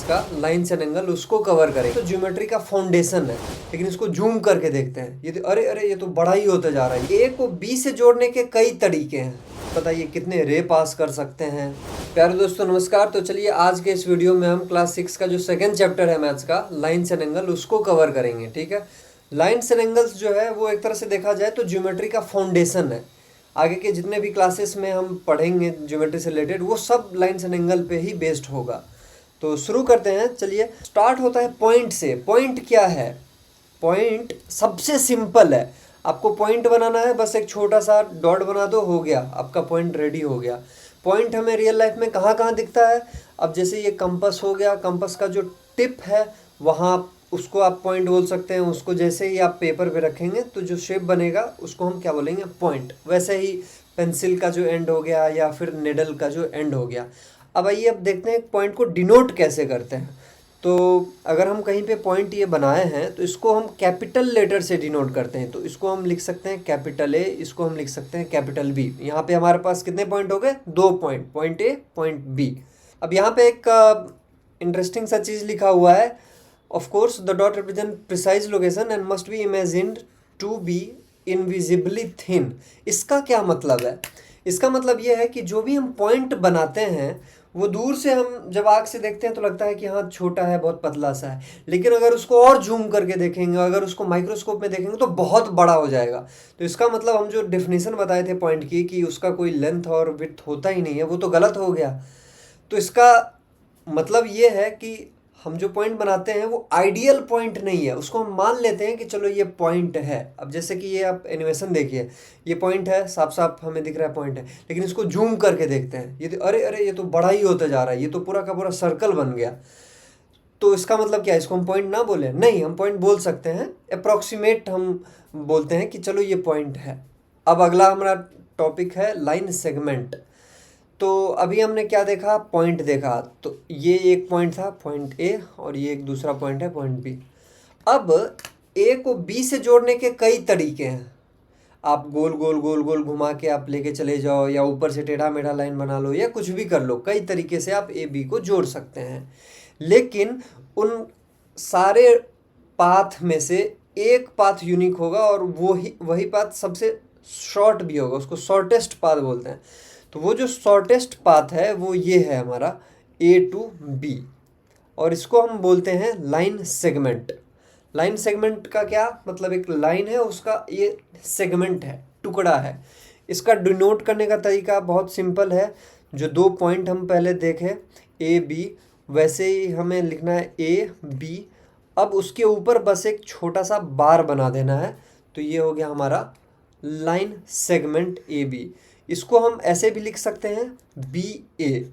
का line and angle उसको cover करें। तो ज्योमेट्री का फाउंडेशन है, लेकिन इसको जूम करके देखते हैं। ये अरे अरे ये तो बड़ा ही होता जा रहा है। ए को बी से जोड़ने के कई तरीके हैं, बताइए कितने रे पास कर सकते हैं। प्यारे दोस्तों नमस्कार। तो चलिए आज के इस वीडियो में हम क्लास 6 का जो सेकंड चैप्टर है मैथ्स का लाइन्स एंड एंगल उसको कवर करेंगे। ठीक है, लाइन्स एंड एंगल्स जो है वो एक तरह से देखा जाए तो ज्योमेट्री का फाउंडेशन है। आगे के जितने भी क्लासेस में हम पढ़ेंगे ज्योमेट्री से रिलेटेड वो सब लाइन्स एंड एंगल पे ही बेस्ड होगा। तो शुरू करते हैं। चलिए स्टार्ट होता है पॉइंट से। पॉइंट क्या है? पॉइंट सबसे सिंपल है। आपको पॉइंट बनाना है, बस एक छोटा सा डॉट बना दो, हो गया आपका पॉइंट रेडी हो गया। पॉइंट हमें रियल लाइफ में कहाँ कहाँ दिखता है? अब जैसे ये कंपास हो गया, कंपास का जो टिप है वहाँ उसको आप पॉइंट बोल सकते हैं। उसको जैसे ही आप पेपर पे रखेंगे तो जो शेप बनेगा उसको हम क्या बोलेंगे? पॉइंट। वैसे ही पेंसिल का जो एंड हो गया या फिर निडल का जो एंड हो गया। अब आइए अब देखते हैं पॉइंट को डिनोट कैसे करते हैं। तो अगर हम कहीं पे पॉइंट ये बनाए हैं तो इसको हम कैपिटल लेटर से डिनोट करते हैं। तो इसको हम लिख सकते हैं कैपिटल ए, इसको हम लिख सकते हैं कैपिटल बी। यहाँ पे हमारे पास कितने पॉइंट हो गए? 2 point, point A point B. अब यहाँ पे एक इंटरेस्टिंग सा चीज़ लिखा हुआ है। Of course the dot represent precise location and must be imagined to be invisibly thin. इसका क्या मतलब है? इसका मतलब ये है कि जो भी हम पॉइंट बनाते हैं वो दूर से हम जब आँख से देखते हैं तो लगता है कि हाँ छोटा है, बहुत पतला सा है, लेकिन अगर उसको और जूम करके देखेंगे, अगर उसको माइक्रोस्कोप में देखेंगे तो बहुत बड़ा हो जाएगा। तो इसका मतलब हम जो डेफिनेशन बताए थे पॉइंट की कि उसका कोई लेंथ और विड्थ होता ही नहीं है, वो तो गलत हो गया। तो इसका मतलब ये है कि हम जो पॉइंट बनाते हैं वो आइडियल पॉइंट नहीं है। उसको हम मान लेते हैं कि चलो ये पॉइंट है। अब जैसे कि ये आप एनिमेशन देखिए, ये पॉइंट है, साफ साफ हमें दिख रहा है पॉइंट है, लेकिन इसको जूम करके देखते हैं, ये अरे अरे ये तो बड़ा ही होता जा रहा है, ये तो पूरा का पूरा सर्कल बन गया। तो इसका मतलब क्या है? इसको हम पॉइंट ना बोले? नहीं, हम पॉइंट बोल सकते हैं। अप्रॉक्सीमेट हम बोलते हैं कि चलो ये पॉइंट है। अब अगला हमारा टॉपिक है लाइन सेगमेंट। तो अभी हमने क्या देखा? पॉइंट देखा। तो ये एक पॉइंट था, पॉइंट ए, और ये एक दूसरा पॉइंट है, पॉइंट बी। अब ए को बी से जोड़ने के कई तरीके हैं। आप गोल गोल गोल गोल घुमा के आप लेके चले जाओ, या ऊपर से टेढ़ा मेढ़ा लाइन बना लो, या कुछ भी कर लो। कई तरीके से आप ए बी को जोड़ सकते हैं, लेकिन उन सारे पाथ में से एक पाथ यूनिक होगा और वही पाथ सबसे शॉर्ट भी होगा। उसको शॉर्टेस्ट पाथ बोलते हैं। तो वो जो शॉर्टेस्ट पाथ है वो ये है हमारा ए टू बी, और इसको हम बोलते हैं लाइन सेगमेंट। लाइन सेगमेंट का क्या मतलब? एक लाइन है, उसका ये सेगमेंट है, टुकड़ा है। इसका डिनोट करने का तरीका बहुत सिंपल है। जो 2 पॉइंट हम पहले देखे ए बी, वैसे ही हमें लिखना है ए बी। अब उसके ऊपर बस एक छोटा सा बार बना देना है। तो ये हो गया हमारा लाइन सेगमेंट ए बी। इसको हम ऐसे भी लिख सकते हैं बी ए।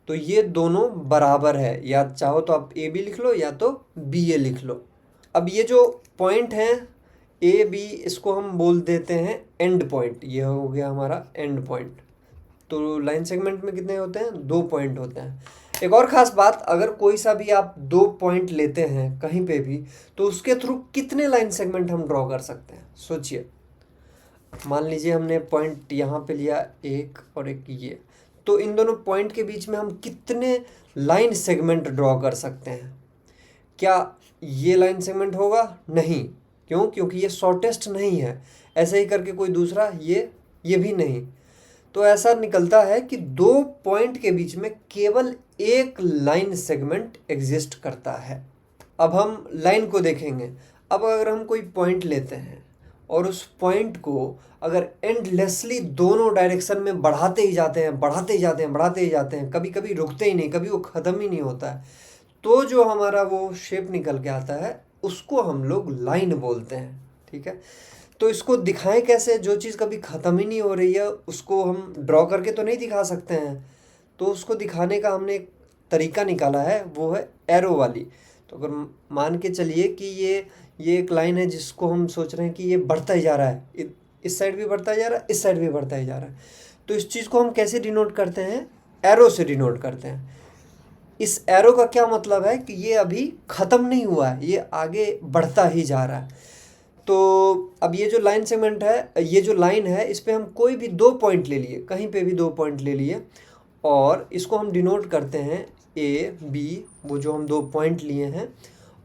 तो ये दोनों बराबर है, या चाहो तो आप ए बी लिख लो या तो बी ए लिख लो। अब ये जो पॉइंट हैं ए बी, इसको हम बोल देते हैं एंड पॉइंट। ये हो गया हमारा एंड पॉइंट। तो लाइन सेगमेंट में कितने होते हैं? 2 पॉइंट होते हैं। एक और ख़ास बात, अगर कोई सा भी आप 2 पॉइंट लेते हैं कहीं पे भी, तो उसके थ्रू कितने लाइन सेगमेंट हम ड्रॉ कर सकते हैं? सोचिए। मान लीजिए हमने पॉइंट यहाँ पे लिया एक और एक ये, तो इन दोनों पॉइंट के बीच में हम कितने लाइन सेगमेंट ड्रॉ कर सकते हैं? क्या ये लाइन सेगमेंट होगा? नहीं। क्यों? क्योंकि ये शॉर्टेस्ट नहीं है। ऐसे ही करके कोई दूसरा, ये भी नहीं। तो ऐसा निकलता है कि 2 पॉइंट के बीच में केवल एक लाइन सेगमेंट एग्जिस्ट करता है। अब हम लाइन को देखेंगे। अब अगर हम कोई पॉइंट लेते हैं और उस पॉइंट को अगर एंडलेसली दोनों डायरेक्शन में बढ़ाते ही जाते हैं, बढ़ाते ही जाते हैं, बढ़ाते ही जाते हैं, कभी कभी रुकते ही नहीं, कभी वो ख़त्म ही नहीं होता है, तो जो हमारा वो शेप निकल के आता है उसको हम लोग लाइन बोलते हैं। ठीक है, तो इसको दिखाएं कैसे? जो चीज़ कभी ख़त्म ही नहीं हो रही है उसको हम ड्रॉ करके तो नहीं दिखा सकते हैं। तो उसको दिखाने का हमने एक तरीका निकाला है, वो है एरो वाली। तो अगर मान के चलिए कि ये एक लाइन है जिसको हम सोच रहे हैं कि ये बढ़ता ही जा रहा है, इस साइड भी बढ़ता ही जा रहा है, इस साइड भी बढ़ता ही जा रहा है। तो इस चीज़ को हम कैसे डिनोट करते हैं? एरो से डिनोट करते हैं। इस एरो का क्या मतलब है कि ये अभी ख़त्म नहीं हुआ है, ये आगे बढ़ता ही जा रहा है। तो अब ये जो लाइन सेगमेंट है, ये जो लाइन है, इस पर हम कोई भी 2 पॉइंट ले लिए, कहीं पे भी 2 पॉइंट ले लिए, और इसको हम डिनोट करते हैं ए बी, वो जो हम 2 पॉइंट लिए हैं,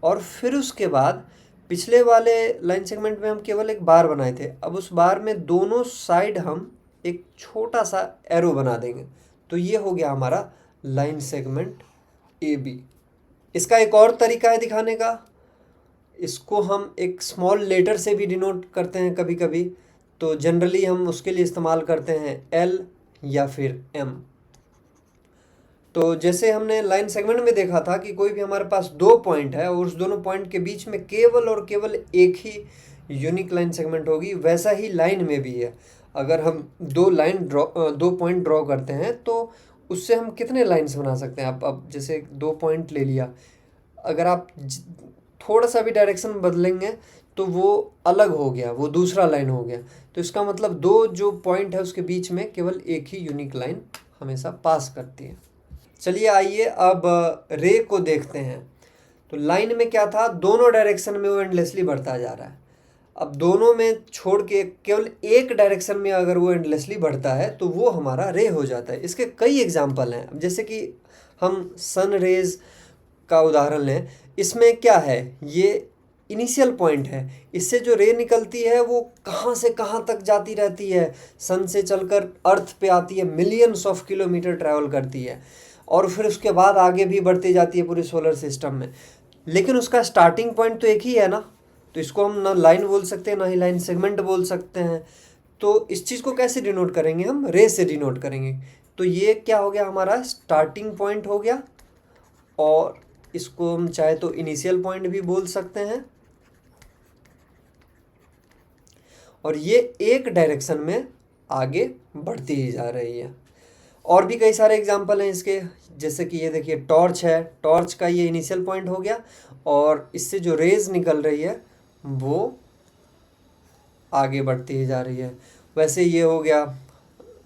और फिर उसके बाद पिछले वाले लाइन सेगमेंट में हम केवल एक बार बनाए थे। अब उस बार में दोनों साइड हम एक छोटा सा एरो बना देंगे। तो ये हो गया हमारा लाइन सेगमेंट ए बी। इसका एक और तरीका है दिखाने का, इसको हम एक स्मॉल लेटर से भी डिनोट करते हैं कभी कभी। तो जनरली हम उसके लिए इस्तेमाल करते हैं एल या फिर एम। तो जैसे हमने लाइन सेगमेंट में देखा था कि कोई भी हमारे पास 2 पॉइंट है और उस दोनों पॉइंट के बीच में केवल और केवल एक ही यूनिक लाइन सेगमेंट होगी, वैसा ही लाइन में भी है। अगर हम 2 पॉइंट ड्रॉ करते हैं तो उससे हम कितने लाइन्स बना सकते हैं। अब जैसे 2 पॉइंट ले लिया, अगर आप थोड़ा सा भी डायरेक्शन बदलेंगे तो वो अलग हो गया, वो दूसरा लाइन हो गया। तो इसका मतलब 2 जो पॉइंट है उसके बीच में केवल एक ही यूनिक लाइन हमेशा पास करती है। चलिए आइए अब रे को देखते हैं। तो लाइन में क्या था, दोनों डायरेक्शन में वो एंडलेसली बढ़ता जा रहा है। अब दोनों में छोड़ के केवल एक डायरेक्शन में अगर वो एंडलेसली बढ़ता है तो वो हमारा रे हो जाता है। इसके कई एग्जाम्पल हैं। जैसे कि हम सन रेज का उदाहरण लें, इसमें क्या है, ये इनिशियल पॉइंट है, इससे जो रे निकलती है वो कहाँ से कहाँ तक जाती रहती है, सन से चलकर अर्थ पे आती है, मिलियंस ऑफ किलोमीटर ट्रैवल करती है और फिर उसके बाद आगे भी बढ़ती जाती है पूरे सोलर सिस्टम में। लेकिन उसका स्टार्टिंग पॉइंट तो एक ही है ना, तो इसको हम ना लाइन बोल सकते हैं ना ही लाइन सेगमेंट बोल सकते हैं। तो इस चीज़ को कैसे डिनोट करेंगे, हम रे से डिनोट करेंगे। तो ये क्या हो गया, हमारा स्टार्टिंग पॉइंट हो गया, और इसको हम चाहे तो इनिशियल पॉइंट भी बोल सकते हैं। और ये एक डायरेक्शन में आगे बढ़ती ही जा रही है। और भी कई सारे एग्जाम्पल हैं इसके, जैसे कि ये देखिए टॉर्च है, टॉर्च का ये इनिशियल पॉइंट हो गया और इससे जो रेज निकल रही है वो आगे बढ़ती ही जा रही है। वैसे ये हो गया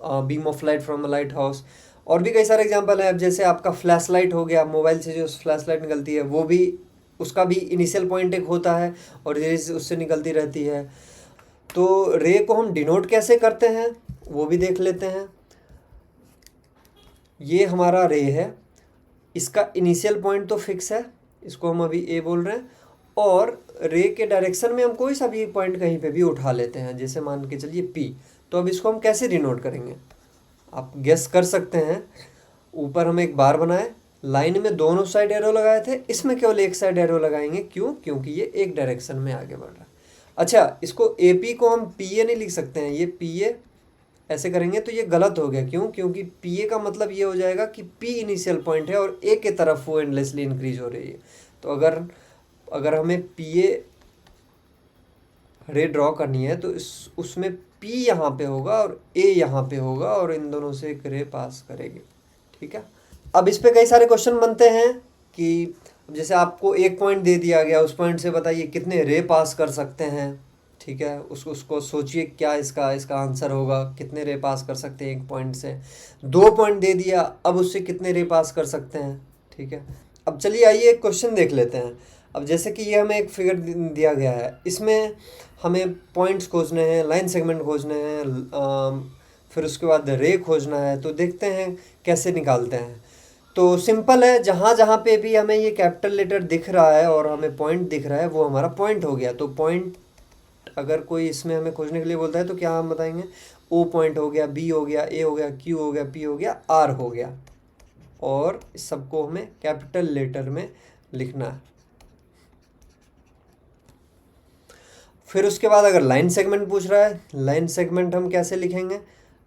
beam of light from a light house. और भी कई सारे एग्जांपल हैं। अब जैसे आपका फ्लैश लाइट हो गया, मोबाइल से जो फ्लैश लाइट निकलती है वो भी, उसका भी इनिशियल पॉइंट एक होता है और रेज उससे निकलती रहती है। तो रे को हम डिनोट कैसे करते हैं वो भी देख लेते हैं। ये हमारा रे है, इसका इनिशियल पॉइंट तो फिक्स है, इसको हम अभी ए बोल रहे हैं, और रे के डायरेक्शन में हम कोई सा भी पॉइंट कहीं पे भी उठा लेते हैं, जैसे मान के चलिए पी। तो अब इसको हम कैसे डिनोट करेंगे, आप गेस कर सकते हैं। ऊपर हम एक बार बनाए, लाइन में दोनों साइड एरो लगाए थे, इसमें केवल एक साइड एरो लगाएंगे। क्यों, क्योंकि ये एक डायरेक्शन में आगे बढ़ रहा है। अच्छा, इसको ए पी को हम पी ए नहीं लिख सकते हैं, ये पी ए ऐसे करेंगे तो ये गलत हो गया। क्यों, क्योंकि पी ए का मतलब ये हो जाएगा कि पी इनिशियल पॉइंट है और ए के तरफ वो एंडलेसली इंक्रीज हो रही है। तो अगर हमें पी ए रे ड्रॉ करनी है तो उसमें पी यहाँ पे होगा और ए यहाँ पे होगा और इन दोनों से एक रे पास करेगी। ठीक है। अब इस पे कई सारे क्वेश्चन बनते हैं कि जैसे आपको एक पॉइंट दे दिया गया, उस पॉइंट से बताइए कितने रे पास कर सकते हैं। ठीक है, उसको सोचिए क्या इसका आंसर होगा, कितने रे पास कर सकते हैं एक पॉइंट से। 2 पॉइंट दे दिया, अब उससे कितने रे पास कर सकते हैं। ठीक है, अब चलिए आइए एक क्वेश्चन देख लेते हैं। अब जैसे कि ये हमें एक फिगर दिया गया है, इसमें हमें पॉइंट्स खोजने हैं, लाइन सेगमेंट खोजने हैं, फिर उसके बाद रे खोजना है। तो देखते हैं कैसे निकालते हैं। तो सिंपल है, जहाँ जहाँ पे भी हमें ये कैपिटल लेटर दिख रहा है और हमें पॉइंट दिख रहा है वो हमारा पॉइंट हो गया। तो पॉइंट अगर कोई इसमें हमें खोजने के लिए बोलता है तो क्या हम बताएंगे, ओ पॉइंट हो गया, बी हो गया, ए हो गया, क्यू हो गया, पी हो गया, आर हो गया। और इस सबको हमें कैपिटल लेटर में लिखना है। फिर उसके बाद अगर लाइन सेगमेंट पूछ रहा है, लाइन सेगमेंट हम कैसे लिखेंगे।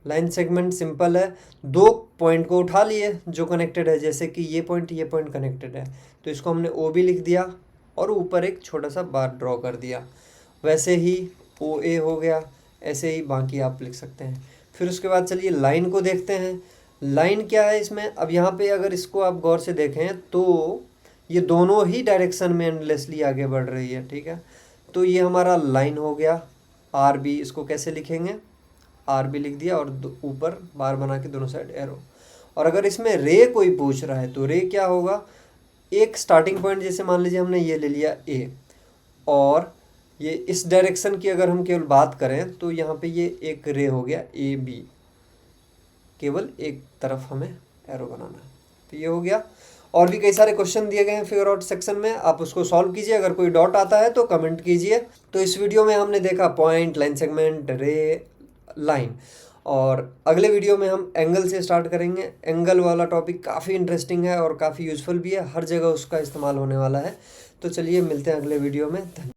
लाइन सेगमेंट सिंपल है, 2 पॉइंट को उठा लिए जो कनेक्टेड है, जैसे कि ये पॉइंट कनेक्टेड है तो इसको हमने ओ भी लिख दिया और ऊपर एक छोटा सा बार ड्रॉ कर दिया। वैसे ही ओ ए हो गया, ऐसे ही बाकी आप लिख सकते हैं। फिर उसके बाद चलिए लाइन को देखते हैं। लाइन क्या है इसमें, अब यहाँ पे अगर इसको आप गौर से देखें तो ये दोनों ही डायरेक्शन में एंडलेसली आगे बढ़ रही है। ठीक है, तो ये हमारा लाइन हो गया। आर बी, इसको कैसे लिखेंगे, आर बी लिख दिया और ऊपर बार बना के दोनों साइड एरो। और अगर इसमें रे कोई पूछ रहा है तो रे क्या होगा, एक स्टार्टिंग पॉइंट जैसे मान लीजिए हमने ये ले लिया ए, और ये इस डायरेक्शन की अगर हम केवल बात करें तो यहाँ पे ये एक रे हो गया ए बी, केवल एक तरफ हमें एरो बनाना है। तो ये हो गया। और भी कई सारे क्वेश्चन दिए गए हैं फिगर आउट सेक्शन में, आप उसको सॉल्व कीजिए। अगर कोई डाउट आता है तो कमेंट कीजिए। तो इस वीडियो में हमने देखा पॉइंट, लाइन सेगमेंट, रे, लाइन, और अगले वीडियो में हम एंगल से स्टार्ट करेंगे। एंगल वाला टॉपिक काफ़ी इंटरेस्टिंग है और काफ़ी यूजफुल भी है, हर जगह उसका इस्तेमाल होने वाला है। तो चलिए मिलते हैं अगले वीडियो में। धन्यवाद।